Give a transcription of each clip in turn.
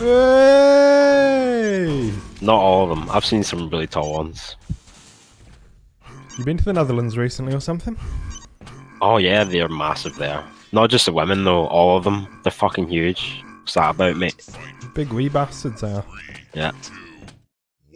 Hey! Not all of them. I've seen some really tall ones. You been to the Netherlands recently or something? Oh yeah, they're massive there. Not just the women though, all of them. They're fucking huge. What's that about, mate? Big wee bastards there. Yeah.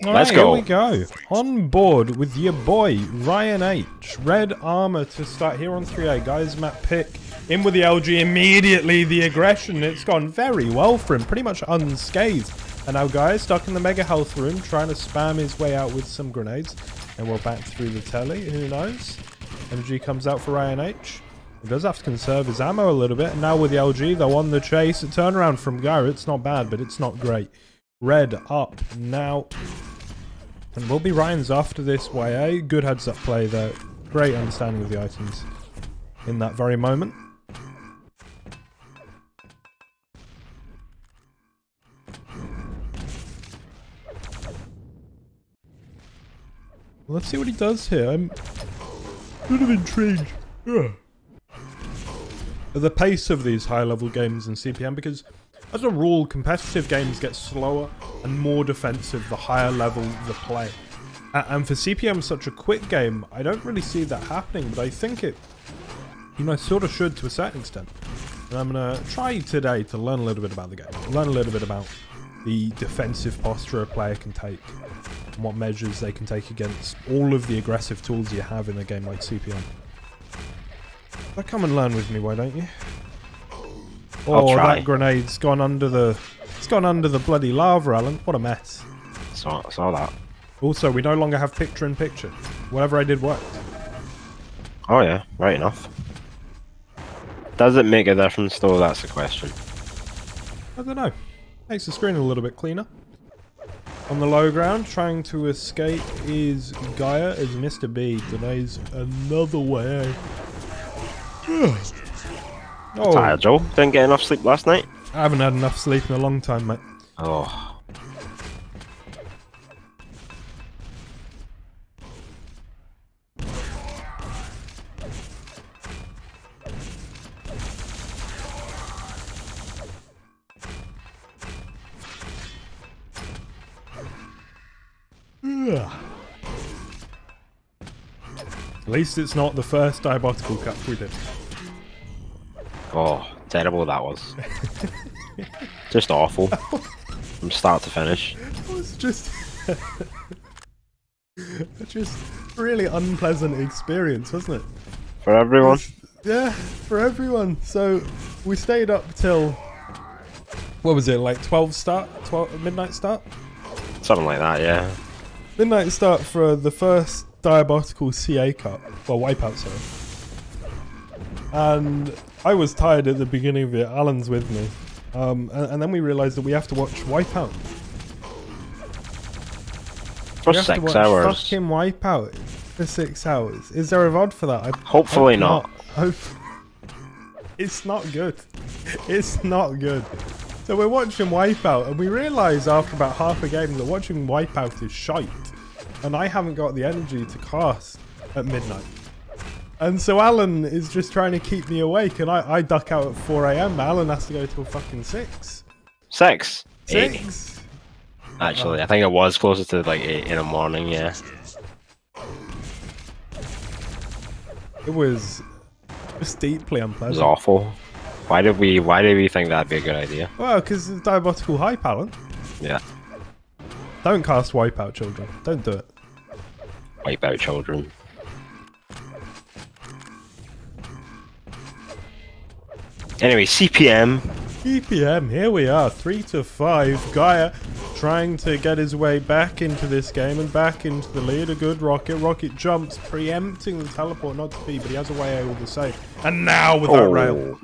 Alright, here we go. On board with your boy, Ryan H. Red armor to start here on 3A. Guys, Matt Pick in with the LG immediately. The aggression, it's gone very well for him. Pretty much unscathed. And now guys, stuck in the mega health room, trying to spam his way out with some grenades. And we're back through the telly, who knows? MG comes out for Ryan H. He does have to conserve his ammo a little bit. And now with the LG, they're on the chase. A turnaround from Gaiia, it's not bad, but it's not great. Red up now. And will be Ryan's after this YA. Good heads up play there. Great understanding of the items in that very moment. Let's see what he does here. I'm kind of intrigued at the pace of these high-level games in CPM, because as a rule, competitive games get slower and more defensive the higher level the play. And for CPM, such a quick game, I don't really see that happening, but I think it, sort of should to a certain extent. And I'm going to try today to learn a little bit about the game, learn a little bit about the defensive posture a player can take, and what measures they can take against all of the aggressive tools you have in a game like CPM. So come and learn with me, why don't you? Oh, that grenade's gone under the... It's gone under the bloody lava, Alan. What a mess. Saw that. Also, we no longer have picture-in-picture. Whatever I did worked. Oh yeah, right enough. Does it make a difference though? That's the question. I don't know. Makes the screen a little bit cleaner. On the low ground, trying to escape is Gaiia as Mr. B delays another way. Oh. Tired, Joe. Didn't get enough sleep last night? I haven't had enough sleep in a long time, mate. Oh. At least it's not the first diabolical cup we did. Oh, terrible that was. Just awful. From start to finish. It was just... just really unpleasant experience, wasn't it? For everyone? Yeah, for everyone. So, we stayed up till... What was it, like 12 midnight start? Something like that, yeah. Midnight start for the first diabolical CA Cup. Well, Wipeout, sorry. And I was tired at the beginning of it. Alan's with me. And then we realised that we have to watch Wipeout. For 6 hours. Fucking Wipeout for 6 hours. Is there a VOD for that? Hopefully not. It's not good. It's not good. So we're watching Wipeout, and we realise after about half a game that watching Wipeout is shite. And I haven't got the energy to cast at midnight. And so Alan is just trying to keep me awake, and I duck out at 4 AM. Alan has to go till fucking 6. 6? 6? 8. Actually, I think it was closer to like 8 in the morning, yeah. It was just deeply unpleasant. It was awful. Why did we think that'd be a good idea? Well, because it's diabolical hype, Alan. Yeah. Don't cast Wipeout, children. Don't do it. Wipe out children. Anyway, CPM. CPM, here we are, 3 to 5. Gaiia trying to get his way back into this game and back into the lead. A good rocket. Rocket jumps, preempting the teleport, not to be, but he has a way able to save. And now with that rail.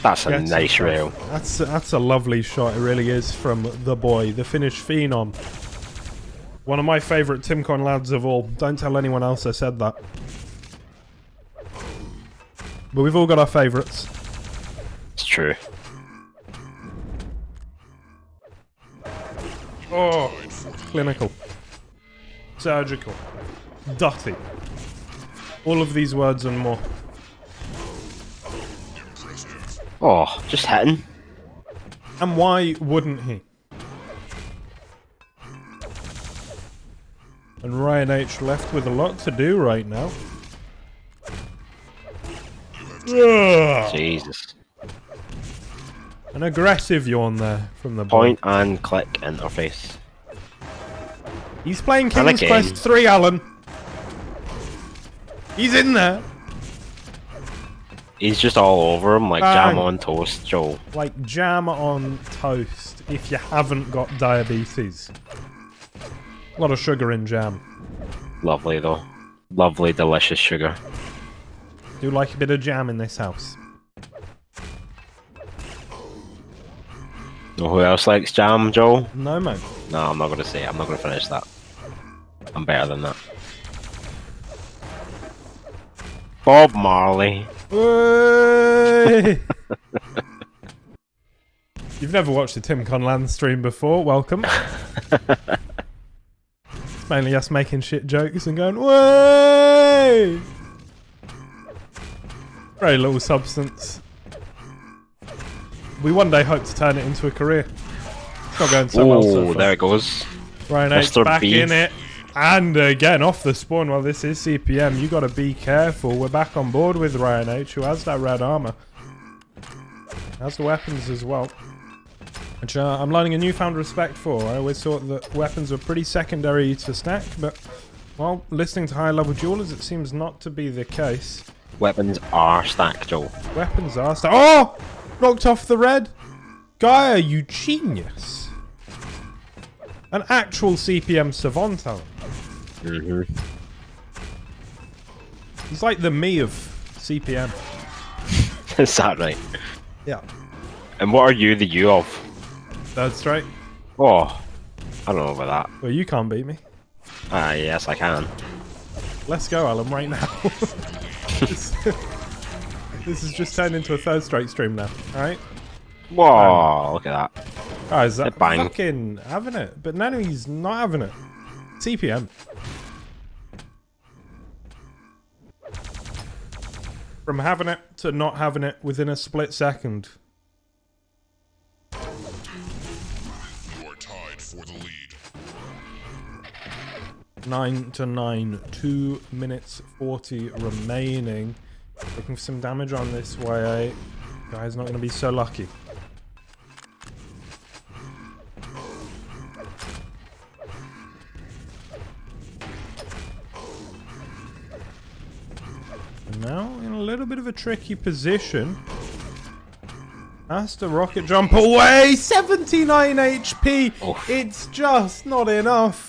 That's a nice rail. That's a lovely shot, it really is, from the boy, the Finnish phenom. One of my favourite TimCon lads of all. Don't tell anyone else I said that. But we've all got our favourites. It's true. Oh, clinical, surgical, dotty. All of these words and more. Oh, just hitting. And why wouldn't he? And Ryan H left with a lot to do right now. Jesus. An aggressive yawn there from the Point and click interface. He's playing King's Quest 3, Alan. He's in there. He's just all over him like jam on toast, Joel. Like jam on toast if you haven't got diabetes. A lot of sugar in jam. Lovely though. Lovely, delicious sugar. Do like a bit of jam in this house. Know who else likes jam, Joel? No, man. No, I'm not going to say it. I'm not going to finish that. I'm better than that. Bob Marley. You've never watched a TimCONLINE stream before. Welcome. It's mainly us making shit jokes and going, way! Very little substance. We one day hope to turn it into a career. It's not going so well so far. There it goes. Ryan H back in it. And again, off the spawn. Well, this is CPM. You got to be careful. We're back on board with Ryan H, who has that red armor. Has the weapons as well. Which I'm learning a newfound respect for. I always thought that weapons were pretty secondary to stack, but, well, listening to high-level duelers, it seems not to be the case. Weapons are stacked, Joel. Weapons are stacked. Oh! Knocked off the red. Gaia, you genius. An actual CPM savant, Alan. He's like the me of CPM. Is that right? Yeah. And what are you the you of? Third straight. Oh, I don't know about that. Well, you can't beat me. Yes, I can. Let's go, Alan, right now. This has just turned into a third straight stream now, alright? Whoa, look at that. Guys, that fucking having it. But Nano's not having it. CPM. From having it to not having it within a split second. You are tied for the lead. 9-9, 2 minutes 40 remaining. Looking for some damage on this way. Guy's not going to be so lucky. And now in a little bit of a tricky position. Has to rocket jump away. 79 HP. Oof. It's just not enough.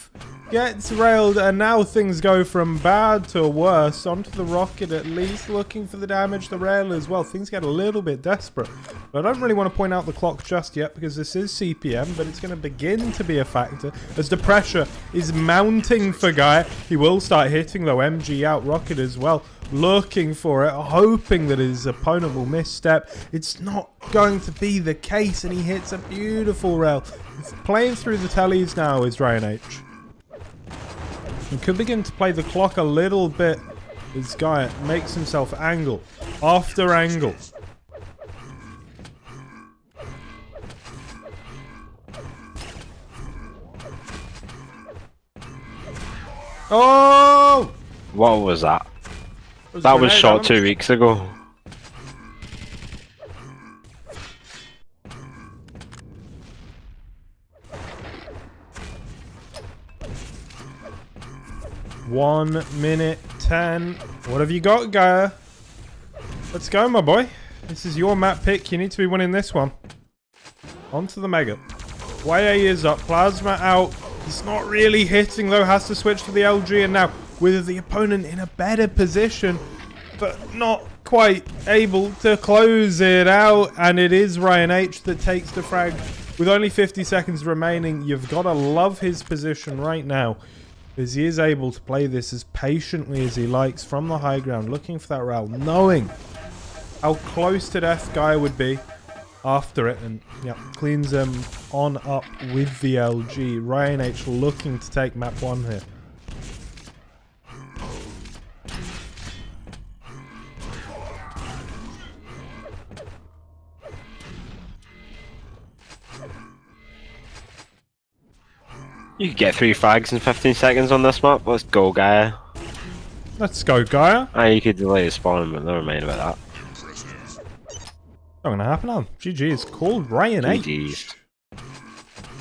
Gets railed, and now things go from bad to worse. Onto the rocket, at least looking for the damage. The rail as well. Things get a little bit desperate. But I don't really want to point out the clock just yet because this is CPM, but it's going to begin to be a factor as the pressure is mounting for Gaia. He will start hitting though. MG out, rocket as well. Looking for it, hoping that his opponent will misstep. It's not going to be the case, and he hits a beautiful rail. It's playing through the tellies now is Ryan H. He could begin to play the clock a little bit as Gaia makes himself angle after angle. Oh! What was that? That was shot 2 weeks ago. One minute 10. What have you got, Gaia? Let's go, my boy. This is your map pick. You need to be winning this one. On to the Mega. YA is up. Plasma out. He's not really hitting, though. Has to switch to the LG. And now, with the opponent in a better position, but not quite able to close it out. And it is Ryan H that takes the frag. With only 50 seconds remaining, you've got to love his position right now, as he is able to play this as patiently as he likes from the high ground, looking for that rail, knowing how close to death Gaia would be after it, and yeah, cleans him on up with the LG. Ryan H looking to take map 1 here. You could get 3 frags in 15 seconds on this map. Let's go, Gaia. Let's go, Gaia. Ah, you could delay the spawn, but never mind about Not gonna happen now. GG is called Ryan that. H. GG's.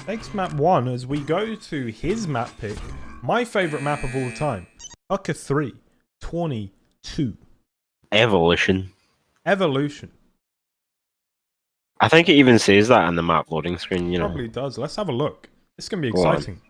Next map 1 as we go to his map pick. My favourite map of all time. Ucka 3, 22. Evolution. Evolution. I think it even says that on the map loading screen, you know. Probably does. Let's have a look. This is gonna be Go on. exciting.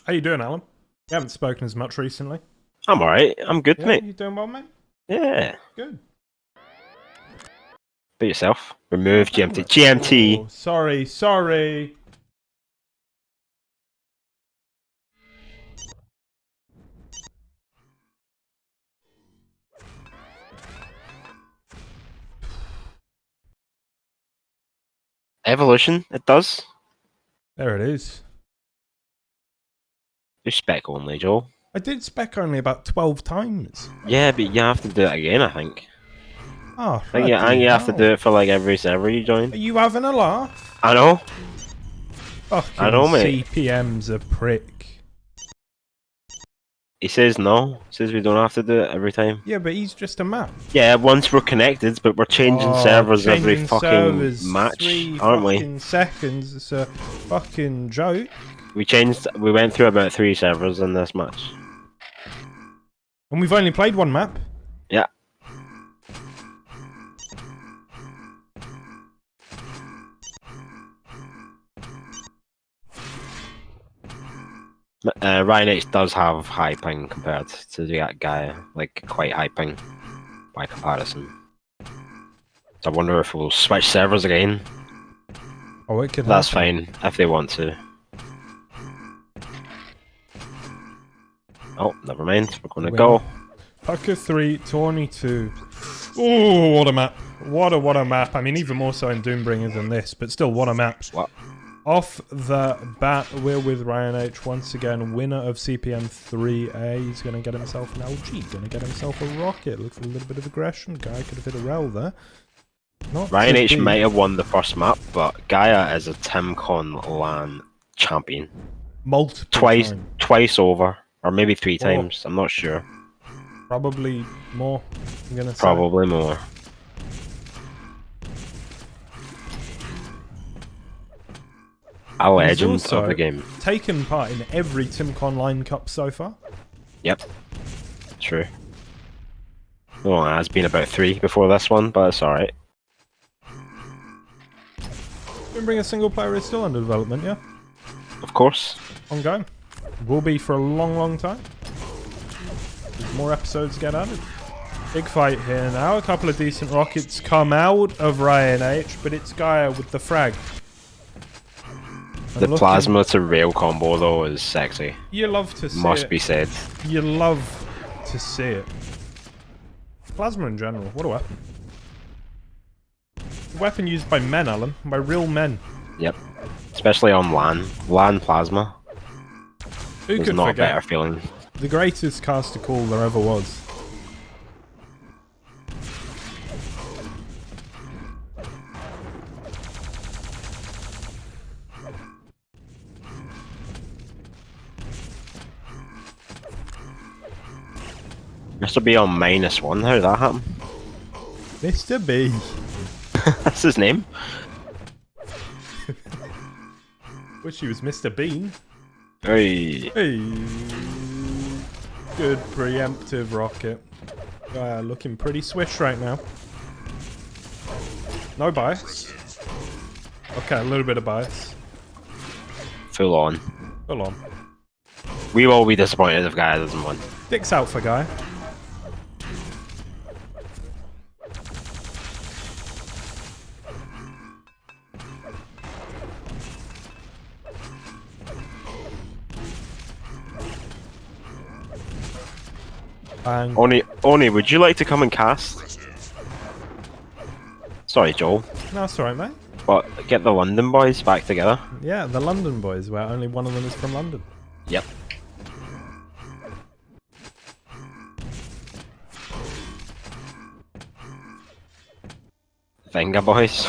How you doing, Alan? You haven't spoken as much recently. I'm alright. I'm good, Yeah, mate. you doing well, mate? Yeah. Good. Be yourself. Remove GMT. GMT. Oh, sorry. Evolution. It does. There it is. You're spec only, Joel. I did spec only about 12 times. Yeah, but you have to do it again, I think. Oh, I think you have to do it for like every server you join. Are you having a laugh? I know. Fucking I know, mate. CPM's a prick. He says no. He says we don't have to do it every time. Yeah, but he's just a map. Yeah, once we're connected, but we're changing servers every changing fucking servers match, 3 aren't we? fucking seconds. It's a fucking joke. We went through about 3 servers in this match. And we've only played one map. Yeah. Ryan H does have high ping compared to the guy, like quite high ping by comparison. So I wonder if we'll switch servers again. Oh, it could That's happen. fine if they want to. Oh, never mind. We're gonna go. Pucker 3, 22. Oh, what a map. What a map. I mean, even more so in Doombringer than this, but still, what a map. What? Off the bat, we're with Ryan H once again, winner of CPM 3A. He's going to get himself an LG, going to get himself a rocket. Looks a little bit of aggression. Guy could have hit a rel there. Not Ryan to H be. might have won the first map, but Gaia is a TimCONLINE champion. Multiple times. Twice over, or maybe 3 times. I'm not sure. Probably more, I'm going to say. Probably more. A legend also of the game. Taken part in every TimCONLINE Cup so far. Yep. True. Well, it has been about 3 before this one, but it's alright. Doombringer single player is still under development, yeah? Of course. Ongoing. Will be for a long time. As more episodes get added. Big fight here now. A couple of decent rockets come out of Ryan H, but it's Gaia with the frag. The plasma to rail combo though is sexy. You love to see it. Must be said. You love to see it. Plasma in general, what a weapon. A weapon used by men, Alan. By real men. Yep. Especially on LAN. LAN plasma. Who There's could not a forget? better feeling. The greatest caster call there ever was. Mr. B on -1, how did that happen? Mr. B. That's his name. Wish he was Mr. Bean. Hey. Hey. Good preemptive rocket. Looking pretty swish right now. No bias. Okay, a little bit of bias. Full on. Full on. We will be disappointed if Gaia doesn't win. Dick's out for Guy. Bang. Oni, would you like to come and cast? Sorry, Joel. No, that's alright, mate. What? Get the London boys back together? Yeah, the London boys, where only one of them is from London. Yep. Venga boys.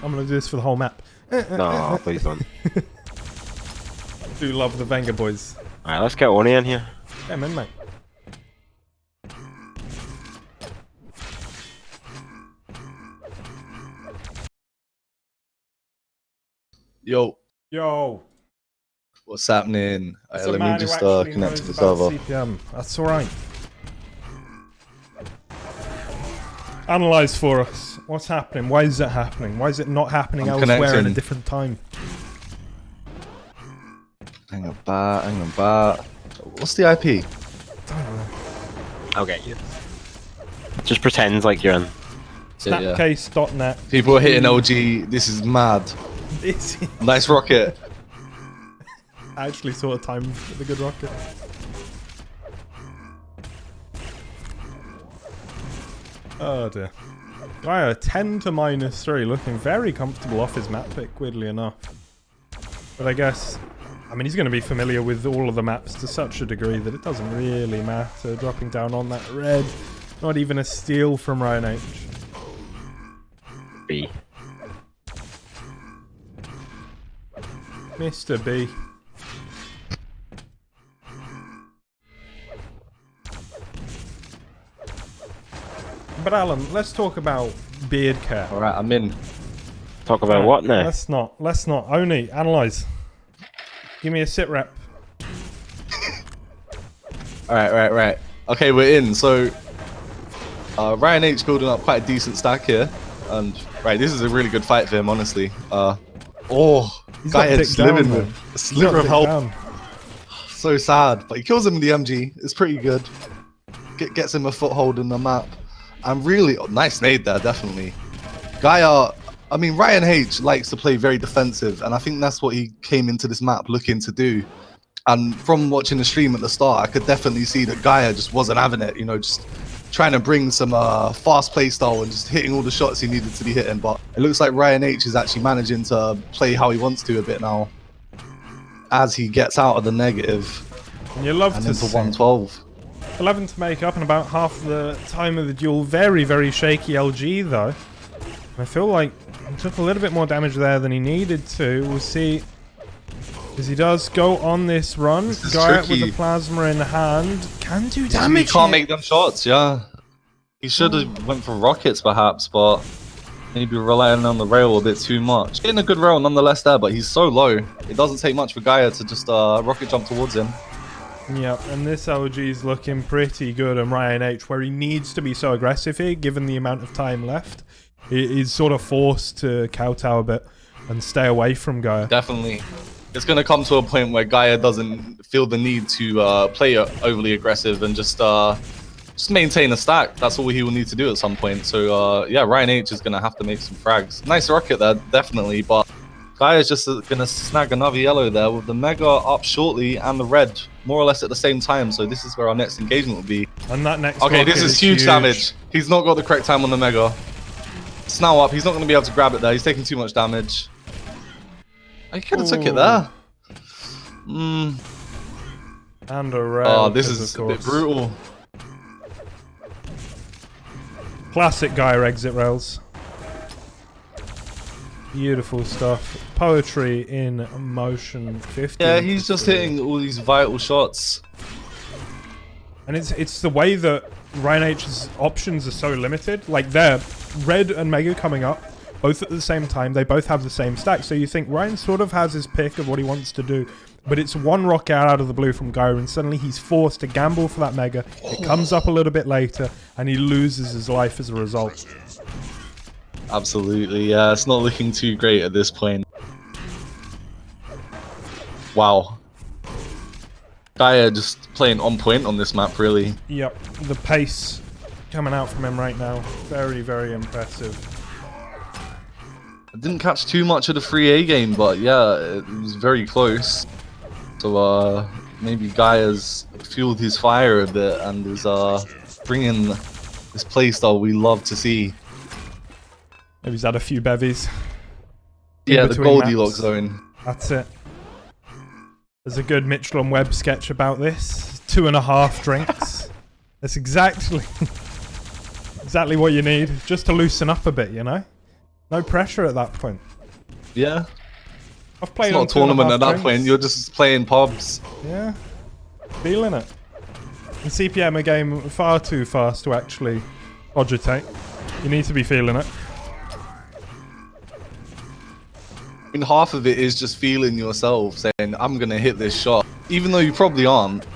I'm gonna do this for the whole map. No, please don't. Do love the Venga boys. Alright, let's get Oni in here. Yeah, man, mate. Yo, Yo. what's happening? It's Let a man me just who actually connect to knows the about server. CPM. That's alright. Analyze for us. What's happening? Why is it happening? Why is it not happening I'm elsewhere in a connecting. different time? Hang on, bat. What's the IP? I'll get you. Just pretend like you're in. Yeah. Snapcase.net. People are hitting LG. This is mad. This is Nice rocket. actually sort of timed with a good rocket. Oh dear. Gaiia 10 to -3, looking very comfortable off his map pick, weirdly enough. But I guess, I mean, he's going to be familiar with all of the maps to such a degree that it doesn't really matter. Dropping down on that red, not even a steal from Ryan H. B. Mr. B. But Alan, let's talk about beard care. Alright, I'm in. Talk about what now? Let's not. Oni, analyze. Give me a sit rep. Right. Okay, we're in. So, Ryan H building up quite a decent stack here. And, right, this is a really good fight for him, honestly. He's got Gaia dick just down, living man. with a He's sliver got of dick health. down. So sad. But he kills him with the MG. It's pretty good. Gets him a foothold in the map. And really, nice nade there, definitely. Gaia, I mean, Ryan H likes to play very defensive, and I think that's what he came into this map looking to do. And from watching the stream at the start, I could definitely see that Gaia just wasn't having it, you know, just trying to bring some fast play style and just hitting all the shots he needed to be hitting. But it looks like Ryan H is actually managing to play how he wants to a bit now, as he gets out of the negative And you love and to into see. 112. 11 to make up in about half the time of the duel. Very, very shaky LG though. I feel like he took a little bit more damage there than he needed to. We'll see as he does go on this run. This is Gaia with tricky. the plasma in hand can do He damage. can't here. make them shots, yeah. He should have went for rockets perhaps, but maybe relying on the rail a bit too much. Getting a good rail nonetheless there, but he's so low. It doesn't take much for Gaia to just rocket jump towards him. Yep, and this LG is looking pretty good on Ryan H, where he needs to be so aggressive here, given the amount of time left. He's sort of forced to kowtow a bit and stay away from Gaia. Definitely. It's going to come to a point where Gaia doesn't feel the need to play overly aggressive and just maintain a stack. That's all he will need to do at some point. So yeah, Ryan H is going to have to make some frags. Nice rocket there, definitely, but Gaia's just going to snag another yellow there with the Mega up shortly and the red more or less at the same time. So this is where our next engagement will be. And that next Okay, rocket this is huge damage. He's not got the correct time on the Mega. It's now up. He's not going to be able to grab it there. He's taking too much damage. He could have took it there. And a rail. Oh, this because, is of a bit course, brutal. classic Gaia exit rails. Beautiful stuff. Poetry in motion. 50. Yeah, he's just hitting all these vital shots. And it's the way that Ryan H's options are so limited. Like they're red and Mega coming up, both at the same time. They both have the same stack. So you think Ryan sort of has his pick of what he wants to do. But it's one rocket out of the blue from Gaia, and suddenly he's forced to gamble for that Mega. It comes up a little bit later, and he loses his life as a result. Absolutely, yeah. It's not looking too great at this point. Wow. Gaia just playing on point on this map, really. Yep, the pace coming out from him right now. Very, very impressive. I didn't catch too much of the 3A game, but yeah, it was very close. So, maybe Gaia's fueled his fire a bit and is bringing this playstyle we love to see. Maybe he's had a few bevies. Yeah, the between Goldilocks maps. zone. That's it. There's a good Mitchell and Webb sketch about this. 2.5 drinks. That's exactly what you need, just to loosen up a bit, you know? No pressure at that point. Yeah. I've played It's on not a tournament 2.5 at that drinks. point, you're just playing pubs. Yeah. Feeling it. In CPM, a game far too fast to actually cogitate. You need to be feeling it. I mean, half of it is just feeling yourself, saying, I'm gonna hit this shot, even though you probably aren't.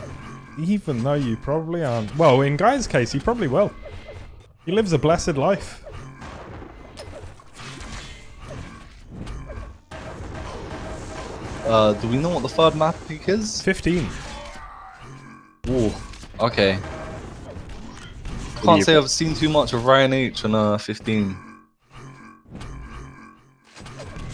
Even though you probably aren't. Well, in Guy's case, he probably will. He lives a blessed life. Do we know what the third map pick is? 15. Ooh, okay. Can't say I've seen too much of Ryan H on 15.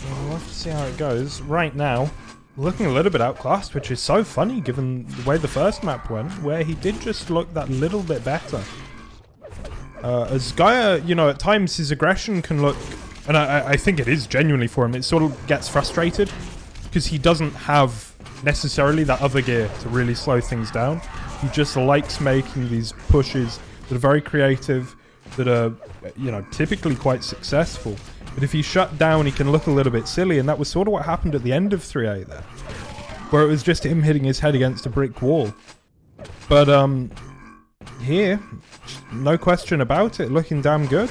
We'll have to see how it goes. Right now, looking a little bit outclassed, which is so funny given the way the first map went, where he did just look that little bit better. As Gaia, you know, at times his aggression can look, and I think it is genuinely for him, it sort of gets frustrated because he doesn't have necessarily that other gear to really slow things down. He just likes making these pushes that are very creative, that are, you know, typically quite successful. But if he's shut down, he can look a little bit silly, and that was sort of what happened at the end of 3A there, where it was just him hitting his head against a brick wall. But here, no question about it, looking damn good.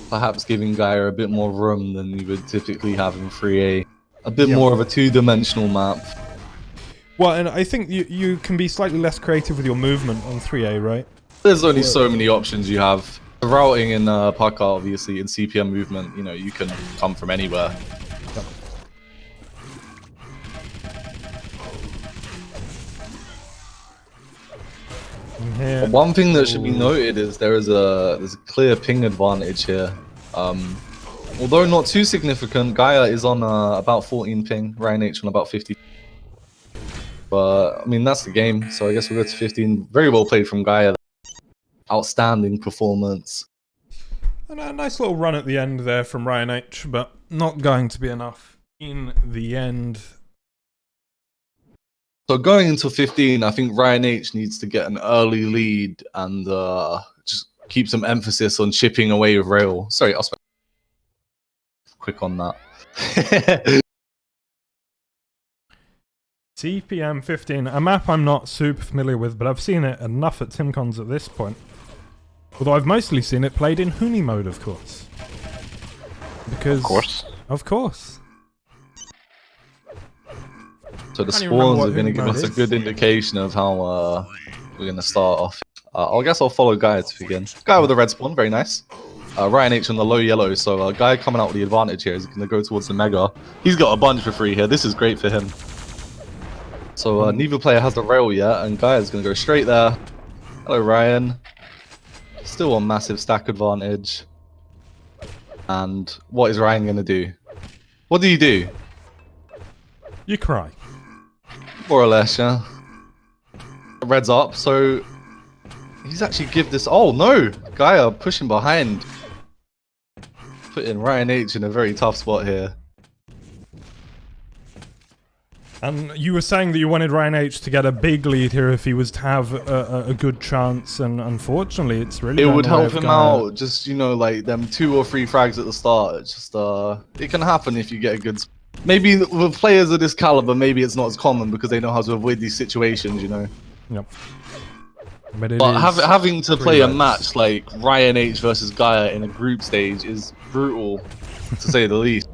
Perhaps giving Gaia a bit more room than you would typically have in 3A. A bit more of a two-dimensional map. Well, and I think you can be slightly less creative with your movement on 3A, right? There's only so many options you have. The routing in Pucker, obviously, in CPM movement, you know, you can come from anywhere. Here. One thing that should be noted is there's a clear ping advantage here. Although not too significant, Gaia is on about 14 ping, Ryan H on about 50. But I mean, that's the game, so I guess we'll go to 15. Very well played from Gaia. Outstanding performance. And a nice little run at the end there from Ryan H, but not going to be enough in the end. So going into 15, I think Ryan H needs to get an early lead and just keep some emphasis on chipping away with rail. Sorry, I'll spend quick on that. CPM 15, a map I'm not super familiar with, but I've seen it enough at TimCons at this point. Although I've mostly seen it played in Huni mode, of course. Because, of course. So the spawns are going to give us a good indication of how we're going to start off. I guess I'll follow Gaia to begin. Guy with a red spawn, very nice. Ryan H on the low yellow, so Guy coming out with the advantage here is going to go towards the Mega. He's got a bunch for free here, this is great for him. So neither player has the rail yet, and Guy is going to go straight there. Hello Ryan. Still on massive stack advantage. And what is Ryan going to do? What do you do? You cry. More or less, yeah. Red's up, so he's actually give this. Oh no! Gaia pushing behind. Putting Ryan H in a very tough spot here. And you were saying that you wanted Ryan H to get a big lead here if he was to have a good chance, and unfortunately it's really... It would help him out, just, you know, like them 2 or 3 frags at the start. It's just, it can happen if you get a good... Maybe with players of this caliber, maybe it's not as common because they know how to avoid these situations, you know? Yep. But having to play a match like Ryan H versus Gaia in a group stage is brutal, to say the least.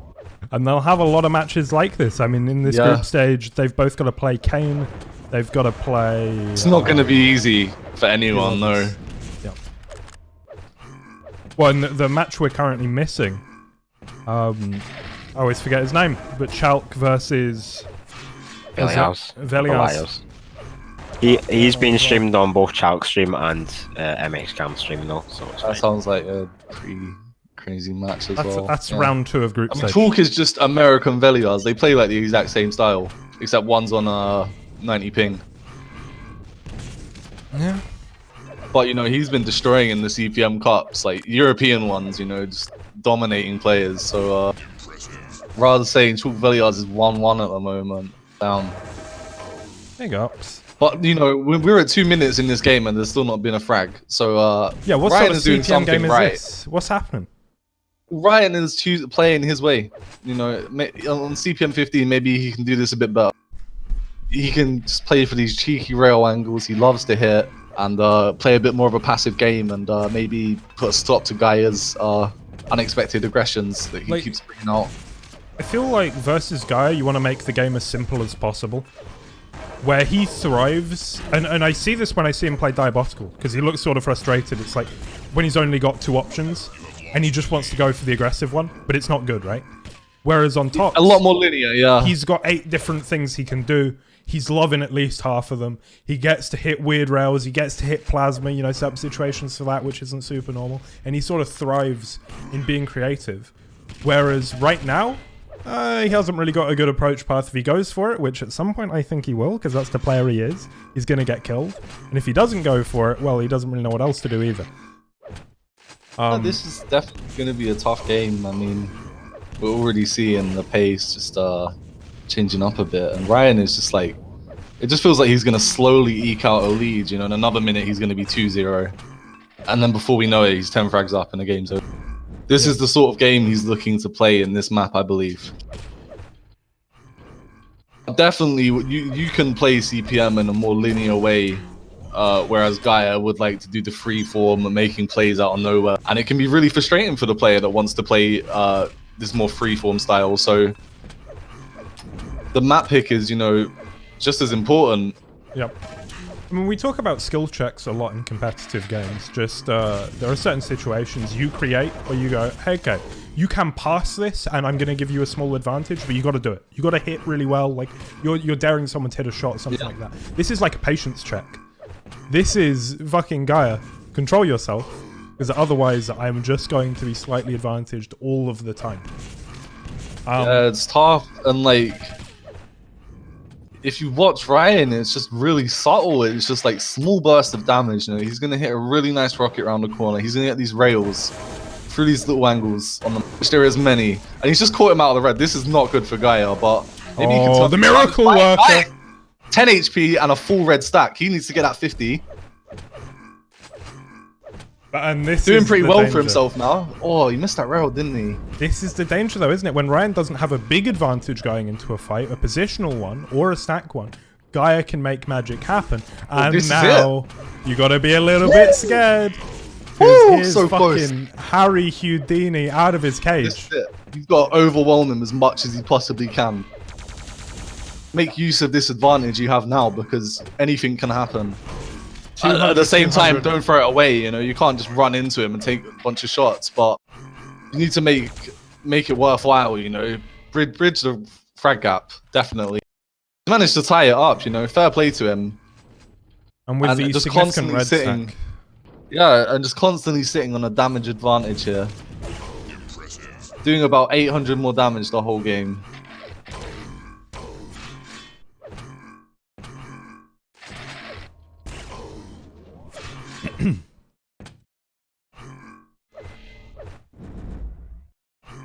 And they'll have a lot of matches like this. I mean, in this group stage, they've both got to play Kane. They've got to play... It's not going to be easy for anyone, though. Yeah. Well, and the match we're currently missing, I always forget his name, but Chalk versus... Velias. He's been streamed on both Chalk's stream and MX Cam stream though, so it's that sounds like a pretty crazy match as well. That's round 2 of group stage. Chalk is just American Velias. They play like the exact same style. except one's on 90 ping. Yeah. But you know, he's been destroying in the CPM Cups, like European ones, you know, just dominating players. So rather saying Chalk Villiers is 1-1 at the moment, down. Big ups. But you know, we're at 2 minutes in this game and there's still not been a frag. So yeah, what Ryan sort of is doing CPM something game is right. this? What's happening? Ryan is playing his way. You know, on CPM 15, maybe he can do this a bit better. He can just play for these cheeky rail angles. He loves to hit and play a bit more of a passive game and maybe put a stop to Gaia's unexpected aggressions that he keeps bringing out. I feel like versus Gaia, you want to make the game as simple as possible. Where he thrives, and I see this when I see him play Diabotical, because he looks sort of frustrated. It's like when he's only got 2 options, and he just wants to go for the aggressive one, but it's not good, right? Whereas on top, a lot more linear, yeah. He's got 8 different things he can do. He's loving at least half of them. He gets to hit weird rails. He gets to hit plasma, you know, set up situations for that, which isn't super normal. And he sort of thrives in being creative. Whereas right now, he hasn't really got a good approach path if he goes for it, which at some point I think he will, because that's the player he is. He's going to get killed. And if he doesn't go for it, well, he doesn't really know what else to do either. This is definitely going to be a tough game. I mean, we're already seeing the pace just changing up a bit. And Ryan is just like, it just feels like he's going to slowly eke out a lead. You know, in another minute he's going to be 2-0. And then before we know it, he's 10 frags up and the game's over. This is the sort of game he's looking to play in this map, I believe. Definitely, you can play CPM in a more linear way, whereas Gaia would like to do the free form, making plays out of nowhere. And it can be really frustrating for the player that wants to play this more free form style. So the map pick is, you know, just as important. Yep. I mean, we talk about skill checks a lot in competitive games. Just, there are certain situations you create where you go, hey, okay, you can pass this and I'm going to give you a small advantage, but you got to do it. You got to hit really well. Like, you're daring someone to hit a shot or something like that. This is like a patience check. This is fucking Gaia. Control yourself, because otherwise I'm just going to be slightly advantaged all of the time. Yeah, it's tough, and like, if you watch Ryan, it's just really subtle. It's just like small burst of damage. You know, he's gonna hit a really nice rocket around the corner. He's gonna get these rails through these little angles on the which there is many, and he's just caught him out of the red. This is not good for Gaia, but maybe he can tell the miracle worker. 10 HP and a full red stack. He needs to get that 50. And this doing is pretty well danger for himself now. Oh, he missed that rail, didn't he? This is the danger, though, isn't it? When Ryan doesn't have a big advantage going into a fight, a positional one or a stack one, Gaia can make magic happen. And now you got to be a little bit scared. Here's so fucking close. Harry Houdini out of his cage. This is it. You've got to overwhelm him as much as he possibly can. Make use of this advantage you have now, because anything can happen. At the same time, don't throw it away. You know, you can't just run into him and take a bunch of shots, but you need to make it worthwhile. You know, bridge the frag gap, definitely. He managed to tie it up. You know, fair play to him. And with the just significant red sitting, stack. yeah, and just constantly sitting on a damage advantage here, doing about 800 more damage the whole game.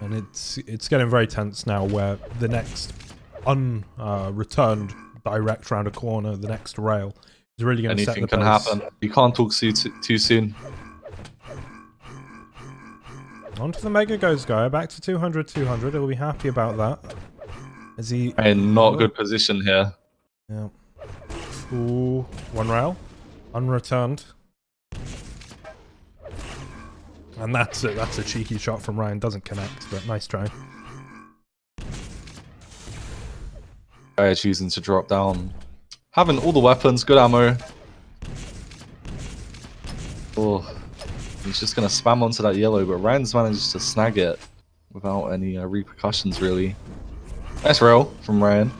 And it's getting very tense now, where the next returned direct round a corner, the next rail is really going to set the pace. Anything can happen. You can't talk too soon. Onto the Mega goes Gaia, back to 200, 200. He'll be happy about that. Is he in not good position here? Yeah. Ooh, one rail, unreturned. And that's a cheeky shot from Ryan. Doesn't connect, but nice try. Choosing to drop down. Having all the weapons, good ammo. Oh, he's just going to spam onto that yellow, but Ryan's managed to snag it without any repercussions, really. Nice rail from Ryan.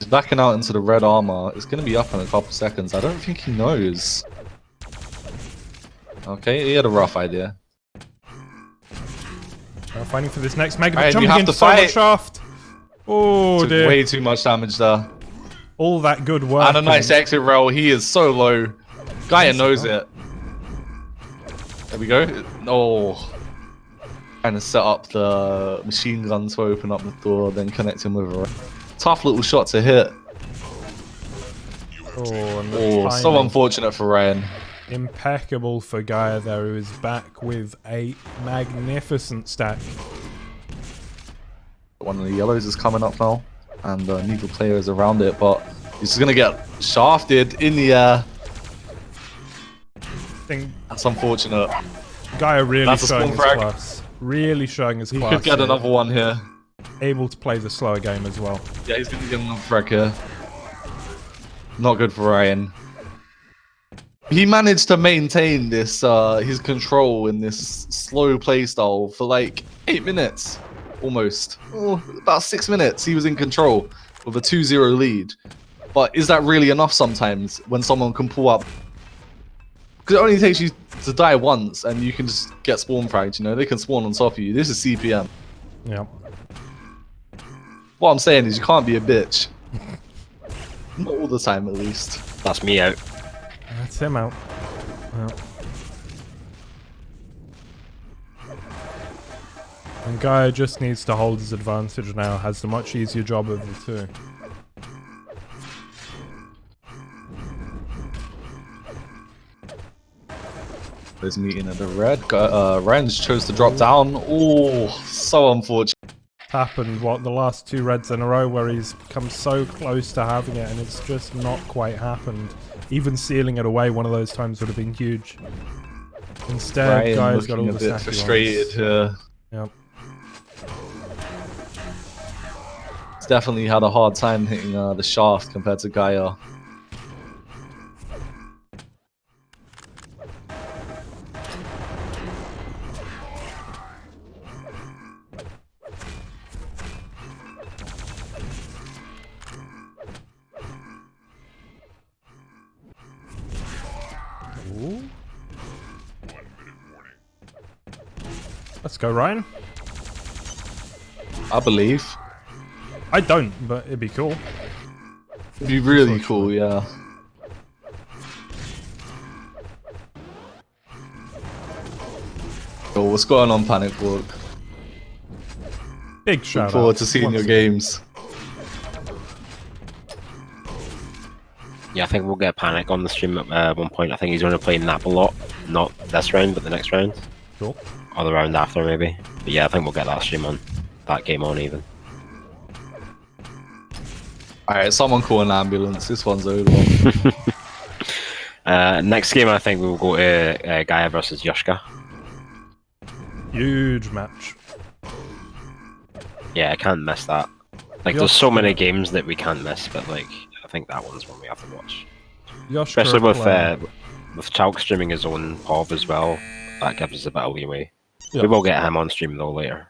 He's backing out into the red armor. It's going to be up in a couple seconds. I don't think he knows. Okay, he had a rough idea. Fighting for this next Mega, Ryan, jumping you have into to fight. shaft. Oh Took dear. way too much damage there. All that good work. And a nice exit rail. He is so low. Gaia knows it. There we go. Oh. Trying to set up the machine gun to open up the door, then connect him with a tough little shot to hit. Oh, so unfortunate for Ryan. Impeccable for Gaia there, who is back with a magnificent stack. One of the yellows is coming up now, and neither player is around it, but he's just gonna get shafted in the air. That's unfortunate. Gaia really That's showing his frag. class. Really showing his He class. could get here. another one here. Able to play the slower game as well. Yeah, he's gonna get another frag here. Not good for Ryan. He managed to maintain this his control in this slow playstyle for like 8 minutes. Almost. Oh, about 6 minutes he was in control with a 2-0 lead. But is that really enough sometimes when someone can pull up? Because it only takes you to die once and you can just get spawn fragged, you know? They can spawn on top of you. This is CPM. Yeah. What I'm saying is you can't be a bitch. Not all the time, at least. That's me out. That's him out. Yeah. And Gaia just needs to hold his advantage now, has the much easier job of the two. There's meeting at the red. Rens chose to drop down. Oh, so unfortunate. Happened, what, the last 2 reds in a row where he's come so close to having it and it's just not quite happened. Even sealing it away one of those times would have been huge. Instead, Gaia's got all the snacky frustrated here. Yep. He's definitely had a hard time hitting the shaft compared to Gaia. Ooh. Let's go, Ryan. I believe. I don't, but it'd be cool. It'd be really cool, yeah. Oh, what's going on, Panic Walk? Big shout Look forward out. to seeing your games. Yeah, I think we'll get Panic on the stream at one point. I think he's going to play Nap a lot. Not this round, but the next round. Cool. Or the round after, maybe. But yeah, I think we'll get that stream on. That game on, even. Alright, someone call an ambulance. This one's over. Next game, I think we will go to Gaia versus Yoshka. Huge match. Yeah, I can't miss that. Like, there's so many games that we can't miss, but like, I think that one's one we have to watch. Yoshka Especially with Chalk streaming his own POV as well. That gives us a bit of leeway. Yep. We will get him on stream though later.